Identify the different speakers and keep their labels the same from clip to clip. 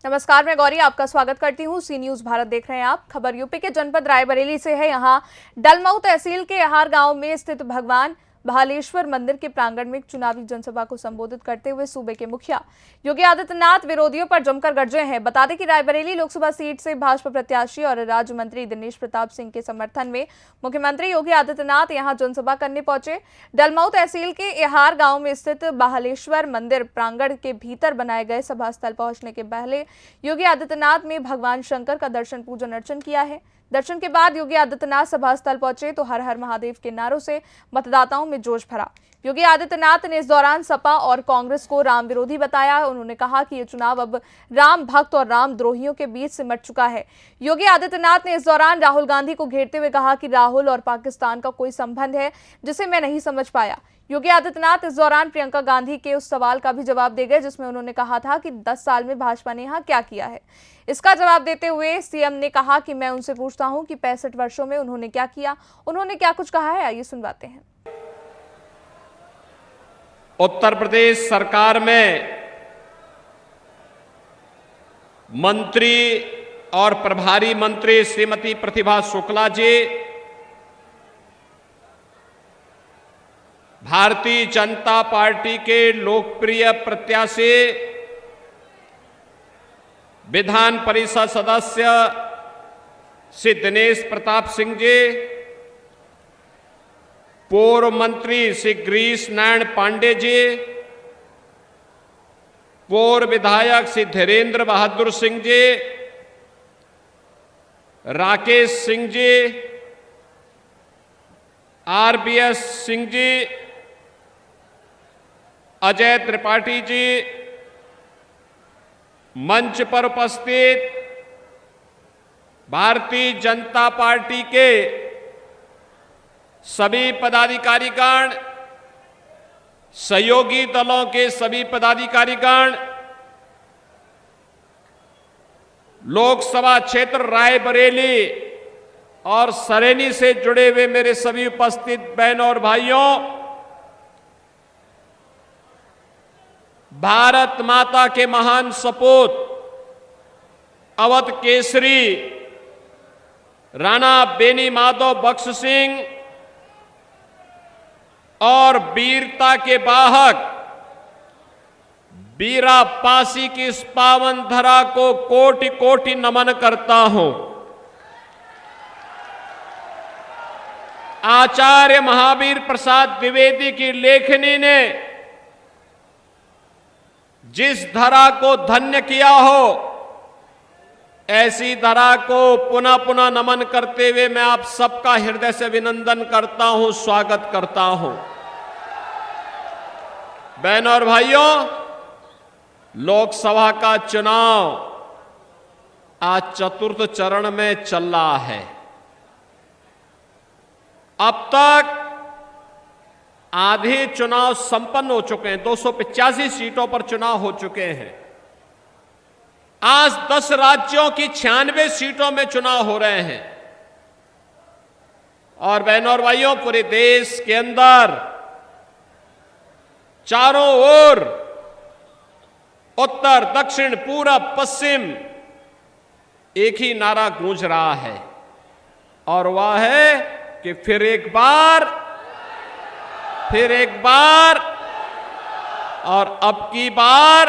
Speaker 1: नमस्कार, मैं गौरी आपका स्वागत करती हूँ। सी न्यूज भारत देख रहे हैं आप। खबर यूपी के जनपद रायबरेली से है। यहाँ डलमऊ तहसील के यहार गांव में स्थित भगवान भालेश्वर मंदिर के प्रांगण में एक चुनावी जनसभा को संबोधित करते हुए सूबे के मुखिया योगी आदित्यनाथ विरोधियों पर जमकर गरजे हैं। बता दें कि रायबरेली लोकसभा सीट से भाजपा प्रत्याशी और राज्य मंत्री दिनेश प्रताप सिंह के समर्थन में मुख्यमंत्री योगी आदित्यनाथ यहां जनसभा करने पहुंचे। डलमऊ तहसील के यहार गांव में स्थित भालेश्वर मंदिर प्रांगण के भीतर बनाए गए सभा स्थल पहुंचने के पहले योगी आदित्यनाथ ने भगवान शंकर का दर्शन पूजन अर्चन किया है। दर्शन के बाद योगी आदित्यनाथ सभा स्थल पहुंचे तो हर हर महादेव के नारों से मतदाताओं में जोश भरा। योगी आदित्यनाथ ने इस दौरान सपा और कांग्रेस को राम विरोधी बताया। उन्होंने कहा कि ये चुनाव अब राम भक्त और राम द्रोहियों के बीच सिमट चुका है। योगी आदित्यनाथ ने इस दौरान राहुल गांधी को घेरते हुए कहा कि राहुल और पाकिस्तान का कोई संबंध है जिसे मैं नहीं समझ पाया। योगी आदित्यनाथ इस दौरान प्रियंका गांधी के उस सवाल का भी जवाब दे गए जिसमें उन्होंने कहा था कि 10 साल में भाजपा ने यहाँ क्या किया है। इसका जवाब देते हुए सीएम ने कहा कि मैं उनसे पूछता हूं कि 65 वर्षों में उन्होंने क्या किया, उन्होंने क्या कुछ कहा है, आइए सुनवाते हैं।
Speaker 2: उत्तर प्रदेश सरकार में मंत्री और प्रभारी मंत्री श्रीमती प्रतिभा शुक्ला जी भारतीय जनता पार्टी के लोकप्रिय प्रत्याशी विधान परिषद सदस्य श्री दिनेश प्रताप सिंह जी, पूर्व मंत्री श्री गिरीश नारायण पांडे जी, पूर्व विधायक श्री धीरेन्द्र बहादुर सिंह जी, राकेश सिंह जी, आरबीएस सिंह जी, अजय त्रिपाठी जी, मंच पर उपस्थित भारतीय जनता पार्टी के सभी पदाधिकारीगण, सहयोगी दलों के सभी पदाधिकारीगण, लोकसभा क्षेत्र रायबरेली और सरेनी से जुड़े हुए मेरे सभी उपस्थित बहनों और भाइयों, भारत माता के महान सपूत अवध केसरी राणा बेनी माधव बख्श सिंह और वीरता के वाहक बीरा पासी की इस पावन धरा को कोटि कोटि नमन करता हूं। आचार्य महावीर प्रसाद द्विवेदी की लेखनी ने जिस धरा को धन्य किया हो, ऐसी धरा को पुनः पुनः नमन करते हुए मैं आप सबका हृदय से अभिनंदन करता हूं, स्वागत करता हूं। बहनों और भाइयों, लोकसभा का चुनाव आज चतुर्थ चरण में चल रहा है। अब तक आधे चुनाव संपन्न हो चुके हैं, 285 सीटों पर चुनाव हो चुके हैं। आज 10 राज्यों की 96 सीटों में चुनाव हो रहे हैं। और बहनों और भाइयों, पूरे देश के अंदर चारों ओर उत्तर दक्षिण पूरब पश्चिम एक ही नारा गूंज रहा है, और वह है कि फिर एक बार और अब की बार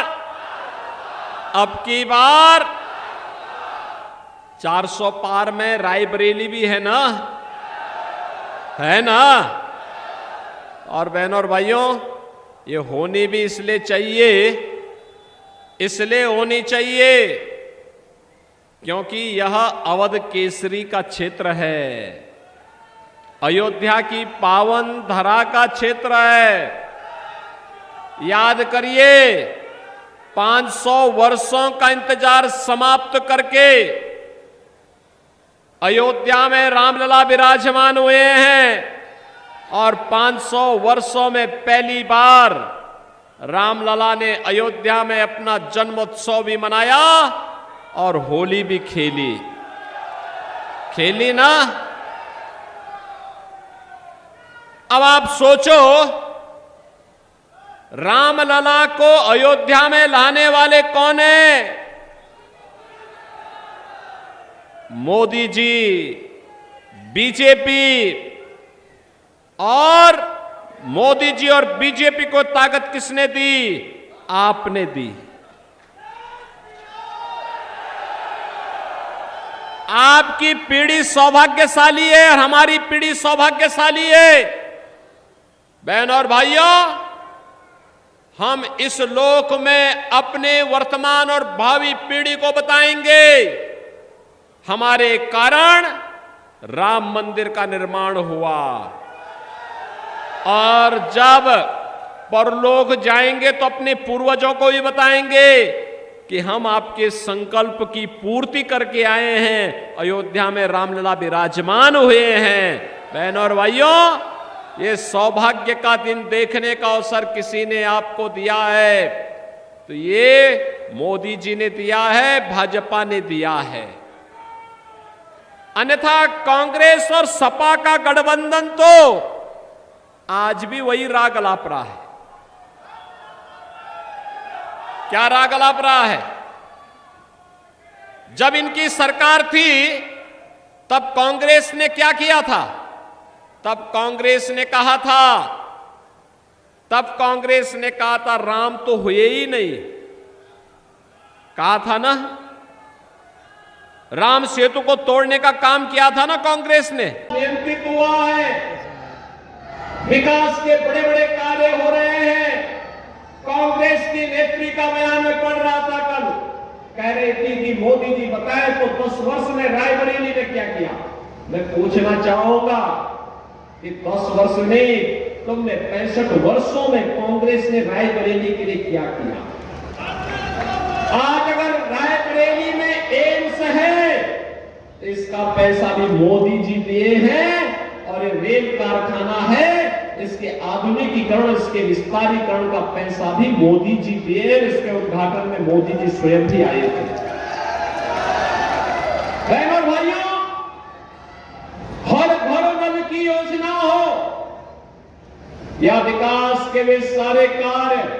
Speaker 2: 400 पार में रायबरेली भी है ना, और बहनों और भाइयों, ये होनी भी इसलिए होनी चाहिए क्योंकि यह अवध केसरी का क्षेत्र है, अयोध्या की पावन धरा का क्षेत्र है। याद करिए, 500 वर्षों का इंतजार समाप्त करके अयोध्या में रामलला विराजमान हुए हैं, और 500 वर्षों में पहली बार रामलला ने अयोध्या में अपना जन्मोत्सव भी मनाया और होली भी खेली ना। अब आप सोचो, रामलला को अयोध्या में लाने वाले कौन है? मोदी जी, बीजेपी और मोदी जी और बीजेपी को ताकत किसने दी? आपने दी। आपकी पीढ़ी सौभाग्यशाली है और हमारी पीढ़ी सौभाग्यशाली है। बहन और भाइयों, हम इस लोक में अपने वर्तमान और भावी पीढ़ी को बताएंगे, हमारे कारण राम मंदिर का निर्माण हुआ। और जब परलोक जाएंगे तो अपने पूर्वजों को भी बताएंगे कि हम आपके संकल्प की पूर्ति करके आए हैं, अयोध्या में रामलला विराजमान हुए हैं। बहनों और भाइयों, ये सौभाग्य का दिन देखने का अवसर किसी ने आपको दिया है, तो ये मोदी जी ने दिया है, भाजपा ने दिया है। अन्यथा कांग्रेस और सपा का गठबंधन तो आज भी वही राग अलाप रहा है। क्या राग अलाप रहा है? जब इनकी सरकार थी तब कांग्रेस ने क्या किया था? तब कांग्रेस ने कहा था राम तो हुए ही नहीं। कहा था ना, राम सेतु को तोड़ने का काम किया था ना कांग्रेस ने।
Speaker 3: नियंत्रित हुआ है, विकास के बड़े बड़े कार्य हो रहे हैं। कांग्रेस की नेत्री का बयान में पढ़ रहा था कल, कह रही थी कि मोदी जी बताए तो 10 वर्ष में रायबरेली ने क्या किया। मैं पूछना चाहूंगा कि 10 वर्ष में तुमने 65 वर्षों में कांग्रेस ने रायबरेली के लिए क्या किया? आज अगर रायबरेली में एम्स है तो इसका पैसा भी मोदी जी दिए हैं, और ये रेल कारखाना है, इसके आधुनिकीकरण, इसके विस्तारीकरण का पैसा भी मोदी जी दिए। इसके उद्घाटन में मोदी जी स्वयं भी आए थे। बहनों और भाइयों, हर घर नल की योजना हो या विकास के वे सारे कार्य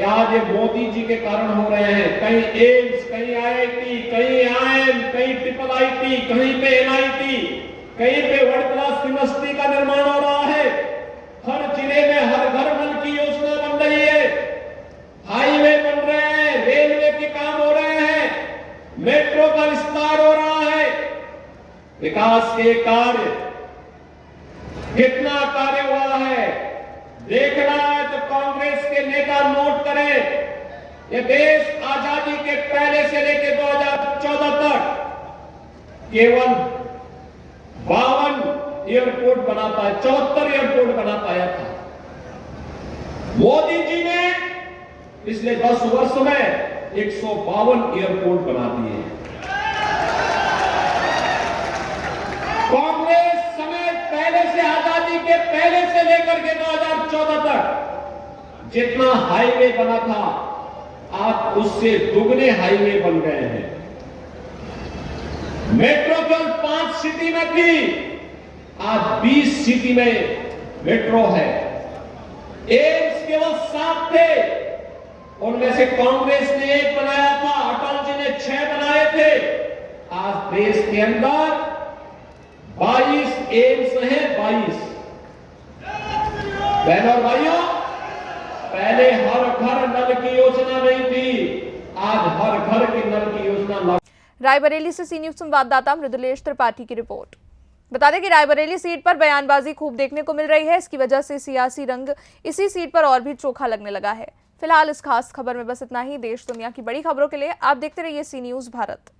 Speaker 3: आज ये मोदी जी के कारण हो रहे हैं। कहीं एम्स, कहीं आईआईटी, कहीं आईएम, कहीं ट्रिपल आईटी, कहीं पे एनआईटी, कहीं पे वर्ल्ड क्लास यूनिवर्सिटी का निर्माण हो रहा है। हर जिले में हर घर नल की योजना बन रही है, हाईवे बन रहे हैं, रेलवे के काम हो रहे हैं, मेट्रो का विस्तार हो रहा है। विकास के कार्य, कितना कार्य हुआ है देखना है तो कांग्रेस के नेता नोट करें। ये देश आजादी के पहले से लेकर 2014 तक केवल 52 एयरपोर्ट बना पाया, 74 एयरपोर्ट बना पाया था। मोदी जी ने पिछले 10 वर्ष में 152 एयरपोर्ट बना दिए। कांग्रेस समय पहले से, आजादी के पहले से लेकर के 2014 तक जितना हाईवे बना था, आज उससे दुगने हाईवे बन गए हैं। मेट्रो केवल 5 सिटी में थी, आज 20 सिटी में मेट्रो है। एम्स केवल 7 थे, उनमें से कांग्रेस ने 1 बनाया था, अटल जी ने 6 बनाए थे। आज देश के अंदर 22 एम्स हैं, 22। बहनों और भाइयों, पहले हर घर नल की योजना नहीं थी, आज हर घर की नल की योजना।
Speaker 1: रायबरेली से सी न्यूज संवाददाता मृदुलेश त्रिपाठी की रिपोर्ट। बता दें कि रायबरेली सीट पर बयानबाजी खूब देखने को मिल रही है। इसकी वजह से सियासी रंग इसी सीट पर और भी चोखा लगने लगा है। फिलहाल इस खास खबर में बस इतना ही। देश दुनिया की बड़ी खबरों के लिए आप देखते रहिए सी न्यूज भारत।